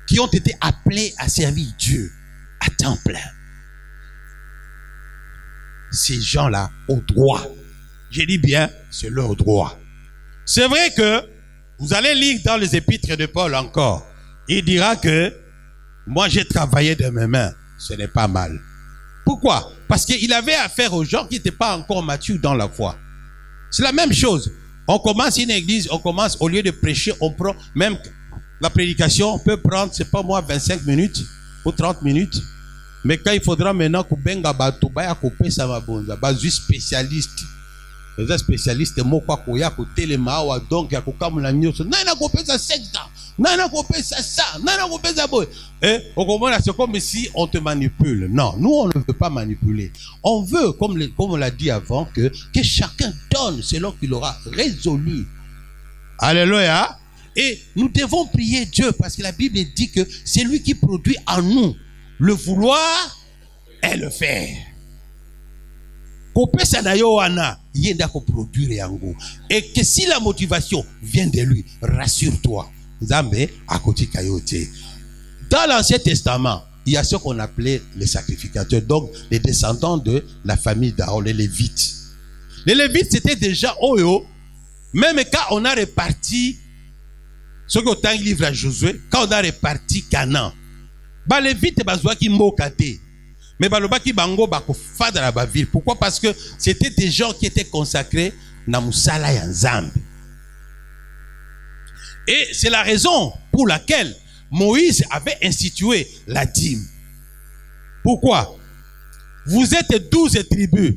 S1: qui ont été appelés à servir Dieu à temps plein. Ces gens-là ont droit. Je dis bien, c'est leur droit. C'est vrai que vous allez lire dans les épîtres de Paul encore. Il dira que moi j'ai travaillé de mes mains. Ce n'est pas mal. Pourquoi? Parce qu'il avait affaire aux gens qui n'étaient pas encore matures dans la foi. C'est la même chose. On commence une église, on commence, au lieu de prêcher, on prend même la prédication, on peut prendre, c'est pas moi, 25 minutes ou 30 minutes. Mais quand il faudra maintenant que benga batubaya couper ça va bonza, bazu spécialiste. Les spécialistes mo kwa koya ko telema wa donc ya ko kamuna nyoso. Nana ko pesa secta. Nana ko pesa ça, nana ko pesa boy. Et au comment c'est comme si on te manipule. Non, nous on ne veut pas manipuler. On veut comme on l'a dit avant que chacun donne selon qu'il aura résolu. Alléluia. Et nous devons prier Dieu parce que la Bible dit que c'est lui qui produit en nous le vouloir et le faire. Et que si la motivation vient de lui, rassure-toi. Dans l'Ancien Testament, il y a ce qu'on appelait les sacrificateurs, donc les descendants de la famille d'Aaron, les Lévites. Les Lévites, c'était déjà Oyo, même quand on a réparti, ce qu'on a livré à Josué, quand on a réparti Canaan, les Lévites, qui m'ont mais balobaki bango bako fada la baville. Pourquoi? Parce que c'était des gens qui étaient consacrés na musala ya Nzambe. Et c'est la raison pour laquelle Moïse avait institué la dîme. Pourquoi? Vous êtes 12 tribus.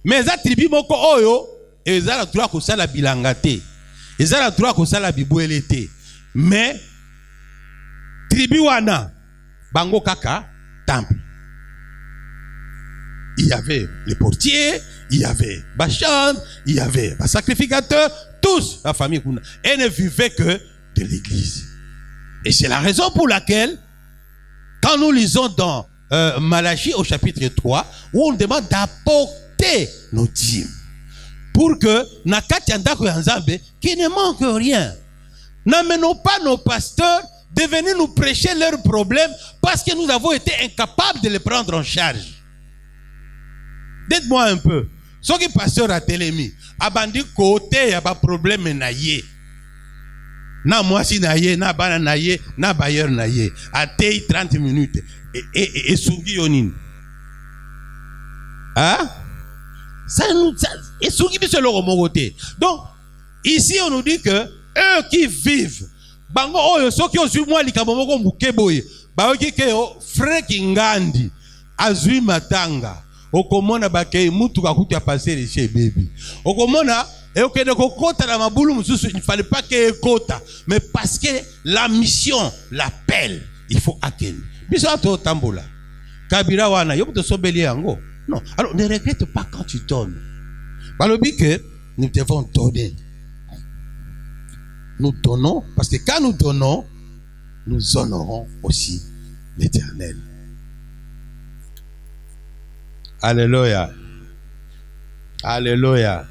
S1: Mais les tribus moko oyo, ils ont le droit que ça la bilangate. Ils ont le droit que ça la bibouelete. Mais tribu wana Bango Kaka, temple. Il y avait les portiers, il y avait Bachan, il y avait les sacrificateurs, tous, la famille. Et ne vivait que de l'église. Et c'est la raison pour laquelle, quand nous lisons dans Malachie au chapitre 3, où on demande d'apporter nos dîmes, pour que, qui ne manque rien. N'amenons pas nos pasteurs de venir nous prêcher leurs problèmes parce que nous avons été incapables de les prendre en charge. Dites-moi un peu. Ce qui pasteur a télémi, abandi côté, il y a pas problème naïe. Na moi si naïe, na bana naïe, na bailleur naïe. À 30 minutes. Et sougi yonin. Hein? Ça nous, et sougi c'est le côté. Donc, ici on nous dit que eux qui vivent, bango oyo so ki ozu mwa likabomoko mukeboye, ba oki ke frère Kingandi, azui matanga. Okomona bakei mutu kakuti a passer les chez baby. Okomona et ok de kokota la mabulu mususu, il fallait pas que kota, mais parce que la mission l'appelle, il faut attendre. Bisato tambola. Kabira wana yo te sobeli yango. Non, alors ne regrette pas quand tu donnes. Balobi que nous devons donner. Nous donnons parce que quand nous donnons, nous honorons aussi l'Éternel. Alléluia. Alléluia.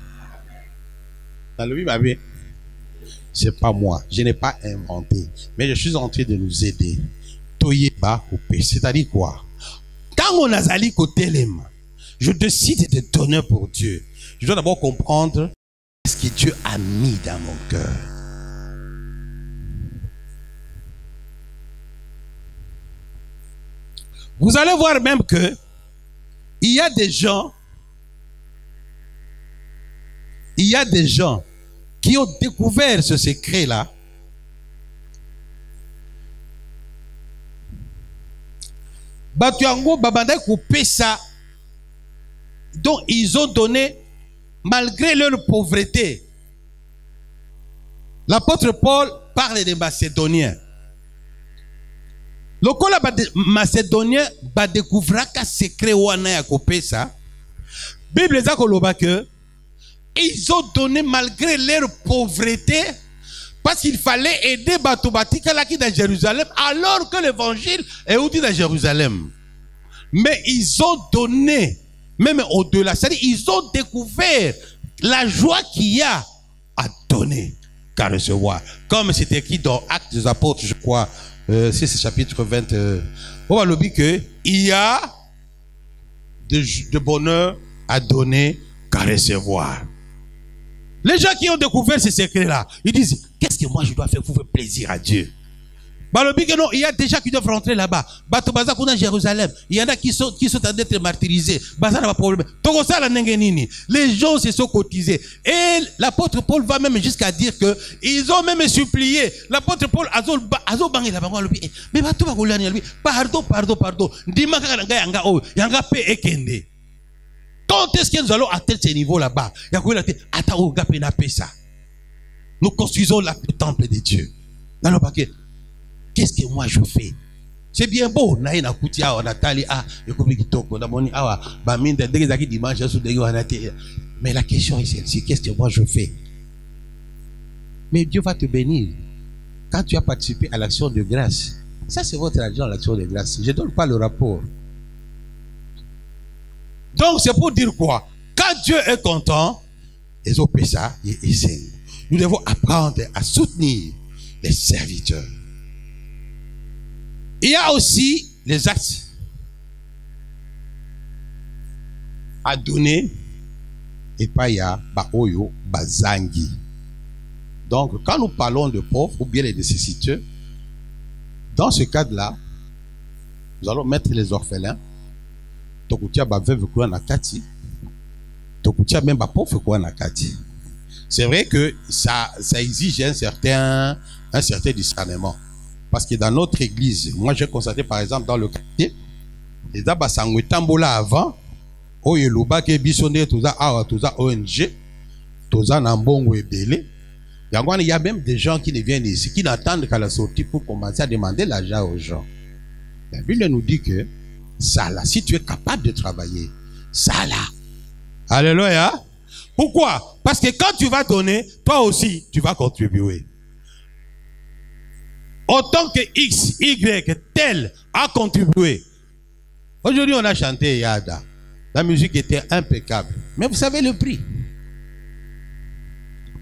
S1: C'est pas moi. Je n'ai pas inventé. Mais je suis en train de nous aider. Toyeba coupé. C'est-à-dire quoi? Quand on a zali côté les mains, je décide de donner pour Dieu. Je dois d'abord comprendre ce que Dieu a mis dans mon cœur. Vous allez voir même que il y a des gens qui ont découvert ce secret-là. Batuango babanda coupé ça. Donc ils ont donné malgré leur pauvreté. L'apôtre Paul parle des Macédoniens. Le cola Macédonien va découvrir qu'un secret wana ya coupé ça. Bible za koloba que ils ont donné malgré leur pauvreté parce qu'il fallait aider Batobatika là qui dans Jérusalem alors que l'évangile est aussi dans Jérusalem. Mais ils ont donné même au-delà, c'est-à-dire ils ont découvert la joie qu'il y a à donner qu'à recevoir. Comme c'est écrit dans Actes des Apôtres, je crois, c'est ce chapitre 20. On va le dire que il y a de bonheur à donner qu'à recevoir. Les gens qui ont découvert ces secrets-là, ils disent, qu'est-ce que moi je dois faire pour faire plaisir à Dieu? Il y a des gens qui doivent rentrer là-bas. Jérusalem. Il y en a qui sont en train d'être martyrisés. Les gens se sont cotisés. Et l'apôtre Paul va même jusqu'à dire que ils ont même supplié. L'apôtre Paul mais pardon. Quand est-ce que nous allons atteindre ce niveau là-bas? Nous construisons le temple de Dieu. Qu'est-ce que moi je fais? C'est bien beau. Mais la question est celle-ci. Qu'est-ce que moi je fais? Mais Dieu va te bénir. Quand tu as participé à l'action de grâce, ça c'est votre argent, l'action de grâce. Je ne donne pas le rapport. Donc c'est pour dire quoi? Quand Dieu est content, nous devons apprendre à soutenir les serviteurs. Il y a aussi les actes à donner et pas ya baoyo bazangi. Donc quand nous parlons de pauvres ou bien les nécessiteux, dans ce cadre-là, nous allons mettre les orphelins. Tokutia ba veuve kwa na kati. Tokutia même ba pauvre kwa na kati. C'est vrai que ça exige un certain discernement. Parce que dans notre église, moi j'ai constaté par exemple dans le quartier, les abasangwe tambola avant, oyeluba ke bisonde toza awa toza ONG, toza nambongo ebele. Il y a même des gens qui ne viennent ici, qui n'attendent qu'à la sortie pour commencer à demander l'argent aux gens. La Bible nous dit que ça là, si tu es capable de travailler, ça là. Alléluia. Pourquoi? Parce que quand tu vas donner, toi aussi, tu vas contribuer. Autant que X, Y, tel a contribué. Aujourd'hui, on a chanté Yada. La musique était impeccable. Mais vous savez le prix.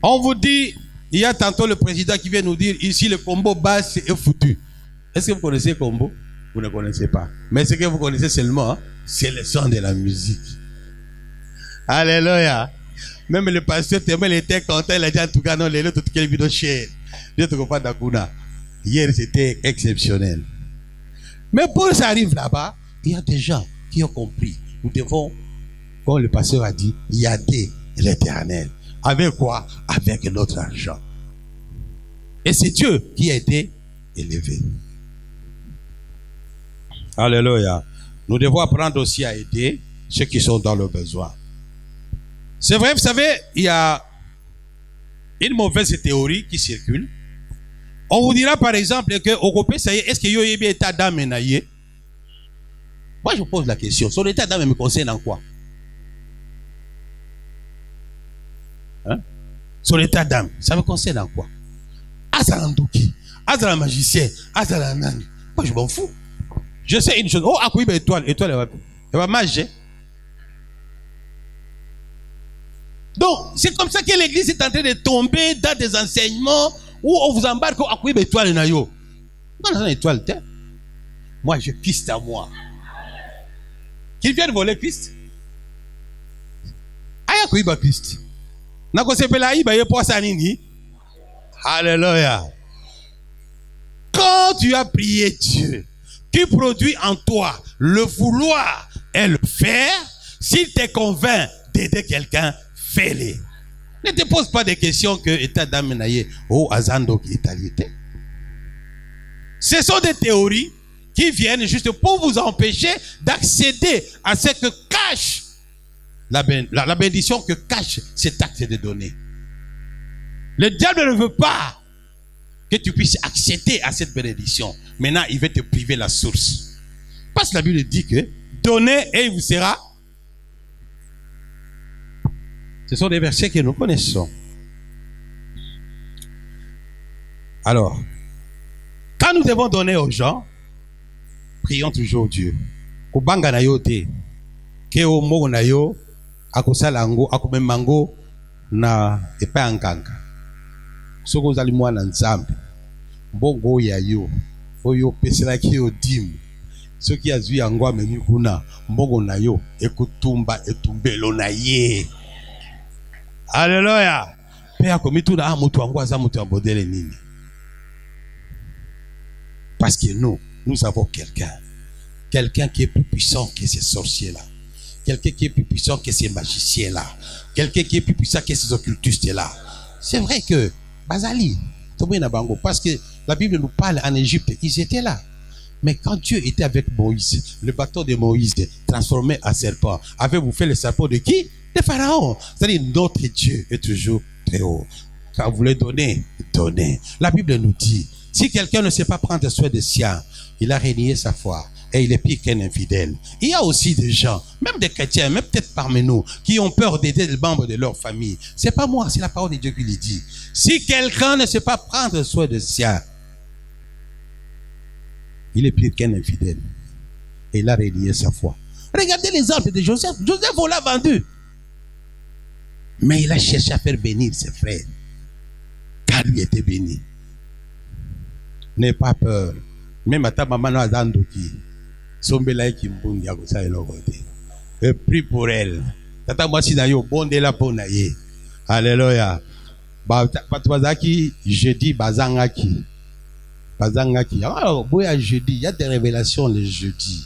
S1: On vous dit, il y a tantôt le président qui vient nous dire, ici le combo basse est foutu. Est-ce que vous connaissez le combo? Vous ne connaissez pas. Mais ce que vous connaissez seulement, hein, c'est le son de la musique. Alléluia. Même le pasteur tellement il était content, il a dit en tout cas non, les autres qui vidéo cher. Hier c'était exceptionnel. Mais pour ça arrive là-bas, il y a des gens qui ont compris. Nous devons, comme le pasteur a dit, yader l'Éternel. Avec quoi? Avec notre argent. Et c'est Dieu qui a été élevé. Alléluia. Nous devons apprendre aussi à aider ceux qui sont dans le besoin. C'est vrai, vous savez, il y a une mauvaise théorie qui circule. On vous dira par exemple que au Copé, ça y est, est-ce que yo y bien état d'âme naïe? Moi je pose la question, son état d'âme me concerne en quoi? Hein? Son état d'âme, ça me concerne en quoi? Azalandouki, Azala magicien, Azala nan. Moi je m'en fous. Je sais une chose. Oh, à quoi étoile, elle va manger. Donc, c'est comme ça que l'église est en train de tomber dans des enseignements où on vous embarque à quoi étoile nayo. Non, non, étoile, moi je Christ à moi. Qui vient de voler Christ? Aya quoi Christ? Na ko sepela iba ye posa nini? Alléluia. Quand tu as prié Dieu, qui produit en toi le vouloir et le faire, s'il te convainc d'aider quelqu'un, fais-le. Ne te pose pas des questions que état d'âme naïe ou azando qui est. Ce sont des théories qui viennent juste pour vous empêcher d'accéder à ce que cache la bénédiction que cache cet acte de donner. Le diable ne veut pas que tu puisses accéder à cette bénédiction. Maintenant, il veut te priver la source. Parce que la Bible dit que donnez et il vous sera. Ce sont des versets que nous connaissons. Alors, quand nous devons donner aux gens, prions toujours Dieu. Kubanga na yo te, ke o mo na yo, akosalango, akomemango na epankanga. Soko zali mwana nzambe. Mbongo ya yo, oyo pesela ki odim. Soki azwi yango amemi kuna, mbongo na yo ekutumba etumbelo na ye. Alléluia. Père comme tout là, mutu wangu aza mutu ambodele nini. Parce que nous avons quelqu'un qui est plus puissant que ces sorciers-là. Quelqu'un qui est plus puissant que ces magiciens-là. Quelqu'un qui est plus puissant que ces occultistes-là. C'est vrai que, Bazali, parce que la Bible nous parle en Égypte, ils étaient là. Mais quand Dieu était avec Moïse, le bâton de Moïse transformé en serpent, avez-vous fait le serpent de qui? De Pharaon. C'est-à-dire, notre Dieu est toujours très haut. Quand vous voulez donner, donnez. La Bible nous dit, si quelqu'un ne sait pas prendre soin des siens, il a renié sa foi et il est pire qu'un infidèle. Il y a aussi des gens, même des chrétiens, même peut-être parmi nous, qui ont peur d'aider les membres de leur famille. C'est pas moi, c'est la parole de Dieu qui le dit. Si quelqu'un ne sait pas prendre soin des siens, il est pire qu'un infidèle. Et il a renié sa foi. Regardez l'exemple de Joseph. Joseph, on l'a vendu. Mais il a cherché à faire bénir ses frères. Car lui était béni. N'aie pas peur. Même à ta maman n'a pas d'andoki. Sombela qui mbungi akosa elokote. Et prie pour elle. Tata mwasi na yo bonde la ponaye. Alléluia. Patwazaki jeudi bazangaki. Bazangaki. Alors boya jeudi, il y a des révélations le jeudi.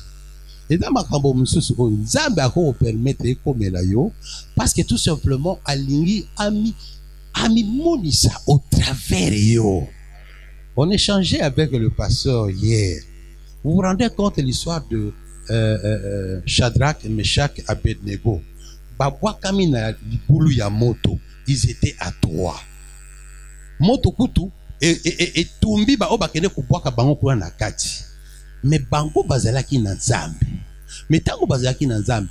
S1: Et dans ma cambo mususu o nzambe ako permettre ekomela yo parce que tout simplement alingi ami monisa au travers yo. On échangeait avec le pasteur hier. Vous vous rendez compte de l'histoire de Shadrach, Meshach et Abednego. Babwa kamina libulu ya moto, ils étaient à 3. Moto kutu et tumbi ba obakene kubwaka bango kwa na kati. Mais bango bazalaki na nzambe. Mais tango bazalaki na nzambe,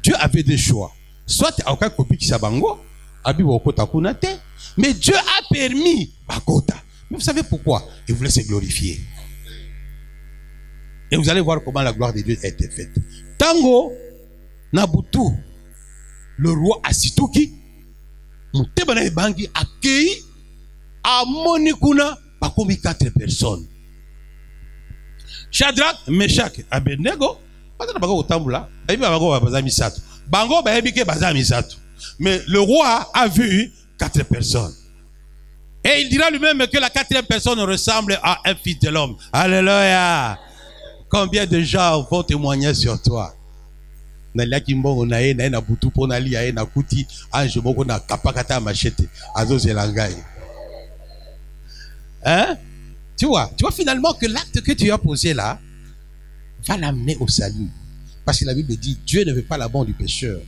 S1: Dieu avait deux choix. Soit aucun copie qui sabango, abi wakota kunate, mais Dieu a permis bakota. Mais vous savez pourquoi? Il voulait se glorifier. Et vous allez voir comment la gloire de Dieu a été faite. Tango Nabutu, le roi Asituki, Moutebana Bangi accueilli à Monikuna, pas comme 4 personnes. Shadrach, Meshach, Abednego, mais le roi a vu 4 personnes. Et il dira lui-même que la 4e personne ressemble à un fils de l'homme. Alléluia. Combien de gens vont témoigner sur toi? Hein? Tu vois finalement que l'acte que tu as posé là va l'amener au salut. Parce que la Bible dit, Dieu ne veut pas la bonne du pécheur,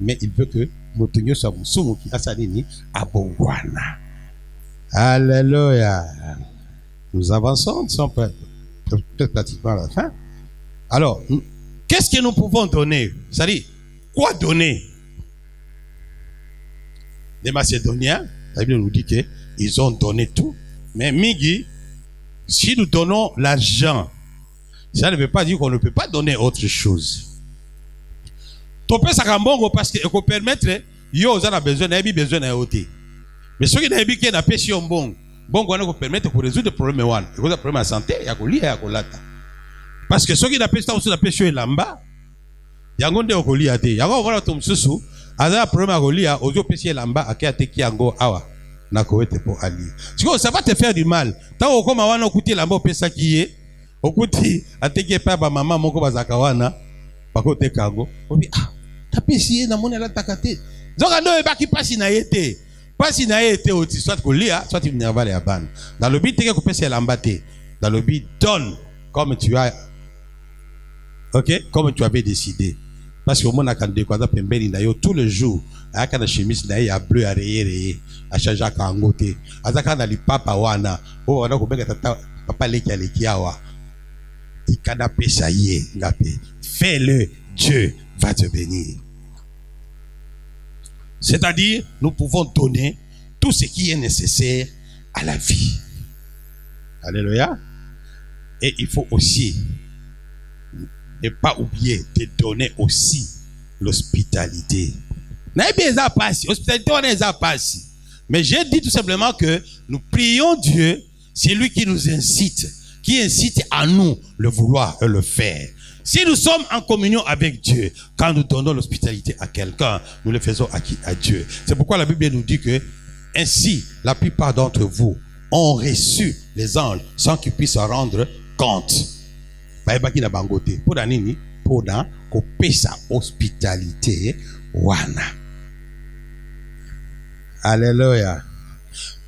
S1: mais il veut que Motonyo soit Moussoumou qui a salini à Bongwana. Alléluia. Nous avançons, nous sommes peut-être pratiquement à la fin. Alors, qu'est-ce que nous pouvons donner? C'est-à-dire, quoi donner? Les Macédoniens, la Bible nous dit qu'ils ont donné tout, mais Migi, si nous donnons l'argent, ça ne veut pas dire qu'on ne peut pas donner autre chose. Topé sakambongo parce que peut permettre yo on a besoin d'un ôté. Mais ceux qui n'ont pas n'a pas si on bon on peut permettre pour résoudre le problème one. Il y a un problème de santé, il y a colia, il y a colata. Parce que ceux qui n'ont pas ça aussi n'a pas sur lamba. Il y a un gonde colia té. Il y a un voilà tom susu. Ada problème à colia, ozo pesi lamba akate ki ango awa. Na koete pour ali. Parce que ça va te faire du mal. Tant comme wana okuti lamba pesa ki est okuti ateke pa ba mama moko bazaka wana bakote kango obi tapesi na mona la takate zoka ndo ebaki pasi na yete oti soit kolia soit nerval ya ban dans le but teke ko pesa lambate dans le but donne comme tu as comme tu avais décidé parce que mona kan de kwa pembeni na yo tout le jour aka na chemise na ya bleu areyere a changer kango te azaka na lipapa wana o wana ko benga tata papa leki awa. Fais-le, Dieu va te bénir. C'est-à-dire, nous pouvons donner tout ce qui est nécessaire à la vie. Alléluia. Et il faut aussi ne pas oublier de donner aussi l'hospitalité. Mais j'ai dit tout simplement que nous prions Dieu, c'est lui qui nous incite à nous le vouloir et le faire. Si nous sommes en communion avec Dieu, quand nous donnons l'hospitalité à quelqu'un, nous le faisons à Dieu. C'est pourquoi la Bible nous dit que ainsi, la plupart d'entre vous ont reçu les anges sans qu'ils puissent en rendre compte. Pour sa hospitalité, wana. Alléluia.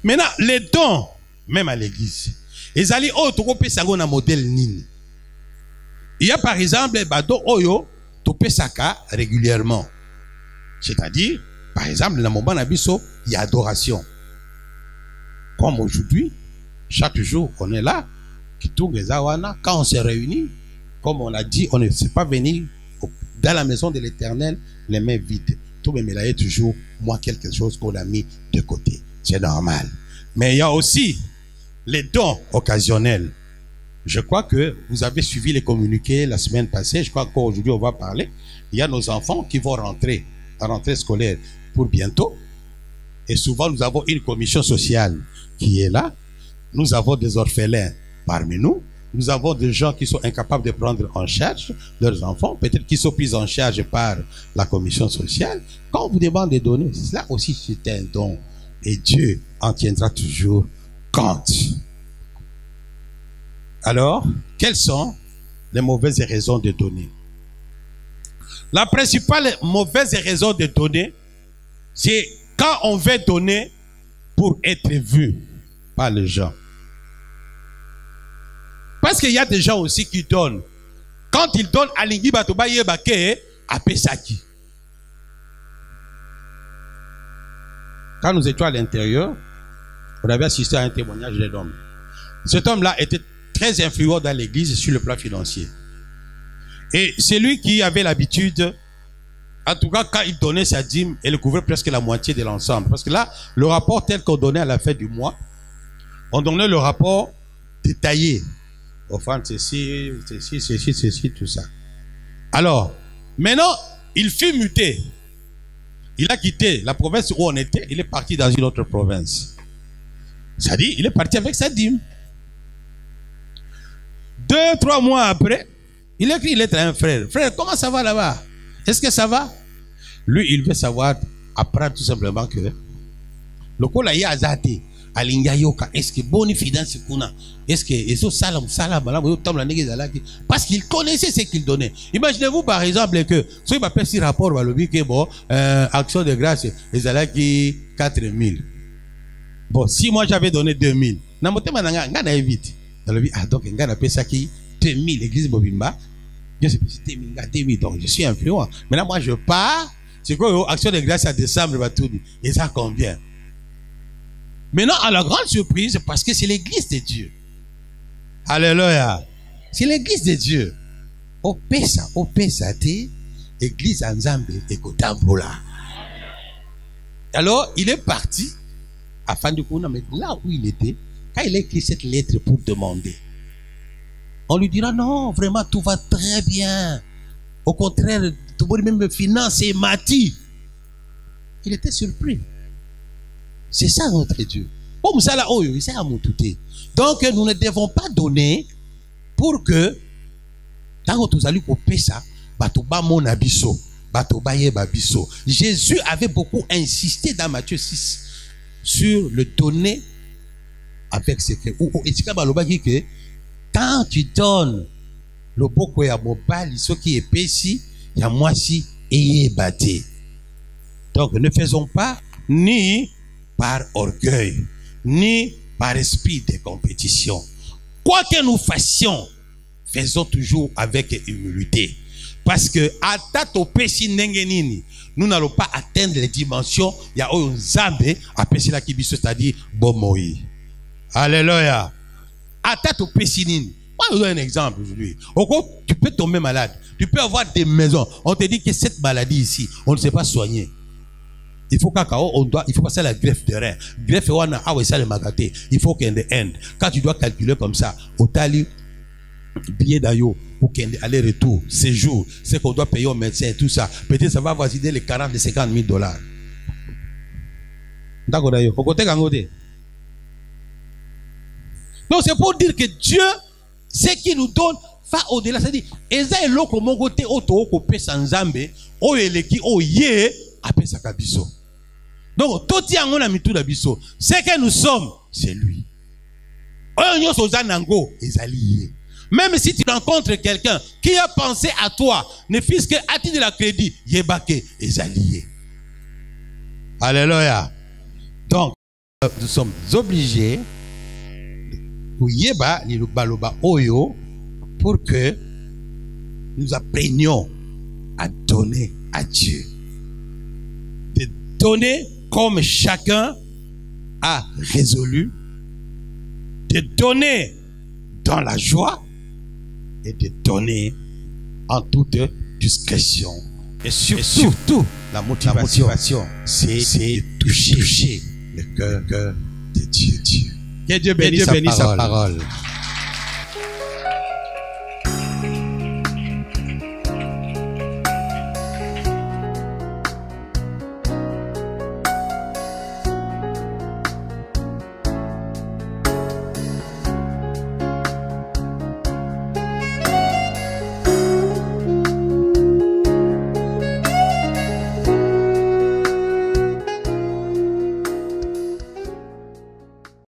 S1: Maintenant, les dons, même à l'église. Les alliés, na modèle nini. Il y a par exemple, bado oyo, topé saka régulièrement. C'est-à-dire, par exemple, dans mon bon abisso, il y a adoration. Comme aujourd'hui, chaque jour, on est là, quand on se réunit, comme on l'a dit, on ne sait pas venir dans la maison de l'Éternel, les mains vides. Tout le monde toujours, moi, quelque chose qu'on a mis de côté. C'est normal. Mais il y a aussi les dons occasionnels. Je crois que vous avez suivi les communiqués la semaine passée. Je crois qu'aujourd'hui, on va parler. Il y a nos enfants qui vont rentrer à rentrée scolaire pour bientôt. Et souvent, nous avons une commission sociale qui est là. Nous avons des orphelins parmi nous. Nous avons des gens qui sont incapables de prendre en charge leurs enfants. Peut-être qu'ils sont pris en charge par la commission sociale. Quand on vous demande de donner, cela aussi c'est un don. Et Dieu en tiendra toujours compte. Alors, quelles sont les mauvaises raisons de donner? La principale mauvaise raison de donner, c'est quand on veut donner pour être vu par les gens. Parce qu'il y a des gens aussi qui donnent. Quand ils donnent à l'ingui batobaye bake à Pesaki. Quand nous étions à l'intérieur, on avait assisté à un témoignage d'un homme. Cet homme-là était très influent dans l'église sur le plan financier. Et c'est lui qui avait l'habitude, en tout cas quand il donnait sa dîme, elle couvrait presque la moitié de l'ensemble. Parce que là, le rapport tel qu'on donnait à la fin du mois, on donnait le rapport détaillé. Offrande, ceci, tout ça. Alors, maintenant, il fut muté. Il a quitté la province où on était, il est parti dans une autre province. C'est-à-dire, il est parti avec sa dîme. 2-3 mois après, il écrit une lettre à un frère. Frère, comment ça va là-bas? Est-ce que ça va? Lui, il veut savoir, apprendre tout simplement que le cola y a azate, alingayoka, est-ce que boni finance kuna, est-ce que eso salam parce qu'il connaissait ce qu'il donnait. Imaginez-vous par exemple que si il m'appelle ce rapport va le dire que bon, action de grâce, les alaki 4000. Bon, si moi j'avais donné 2000, na motema nanga ngana évite. Ah donc ngana pesa qui 2000 l'église Bobimba. Je sais pas 2000 donc je suis influent. Maintenant moi je pars, c'est quoi action de grâce à décembre va tout dire. Et ça combien? Maintenant à la grande surprise parce que c'est l'église de Dieu. Alléluia. C'est l'église de Dieu. Au pesa te église Nzambe et Kotambola. Alors il est parti afin de connaître, mais là où il était, quand il a écrit cette lettre pour demander, on lui dira non, vraiment tout va très bien. Au contraire, tout le monde même me finance et mati. Il était surpris. C'est ça notre Dieu. Donc nous ne devons pas donner pour que tant que nous allons couper ça, Jésus avait beaucoup insisté dans Matthieu 6 sur le donner avec secret. Quand tu donnes le beaucoup à mobile, ce qui est péci, il y a moi si et batté. Donc ne faisons pas ni par orgueil, ni par esprit de compétition. Quoi que nous fassions, faisons toujours avec humilité. Parce que à tato péci nengenini, nous n'allons pas atteindre les dimensions. Il y a un zambe à péci la kibiso, c'est-à-dire bomoi. Alléluia. À tato péci nini. Moi, je vous donne un exemple aujourd'hui. Tu peux tomber malade. Tu peux avoir des maisons. On te dit que cette maladie ici, on ne sait pas soigner. Il faut il faut passer à la greffe de rein. Greffe wana awe ça le magaté. Il faut qu'en the end, quand tu dois calculer comme ça, au tali billet d'ayo pour qu'il aller-retour, séjour, c'est qu'on doit payer au médecin, tout ça. Peut-être ça va avoisiner les 40 et 50 000 $. D'accord d'ailleurs. Au côté gangote. Donc c'est pour dire que Dieu, ce qu'il nous donne, va au-delà. C'est-à-dire, Eza et l'autre mon côté auto kopé sans zambe, o eleki o ye apé sa kabiso. Donc tout y a on a mis tout d'abiso. Ce que nous sommes, c'est lui. On sozanango ezali. Même si tu rencontres quelqu'un qui a pensé à toi, ne fût-ce que à titre de la crédit, yebake ezali. Alléluia. Donc nous sommes obligés pour yeba ni baloba oyo pour que nous apprenions à donner à Dieu. De donner comme chacun a résolu, de donner dans la joie et de donner en toute discrétion. Et surtout la motivation, c'est de toucher le cœur de Dieu. Que Dieu bénisse sa parole.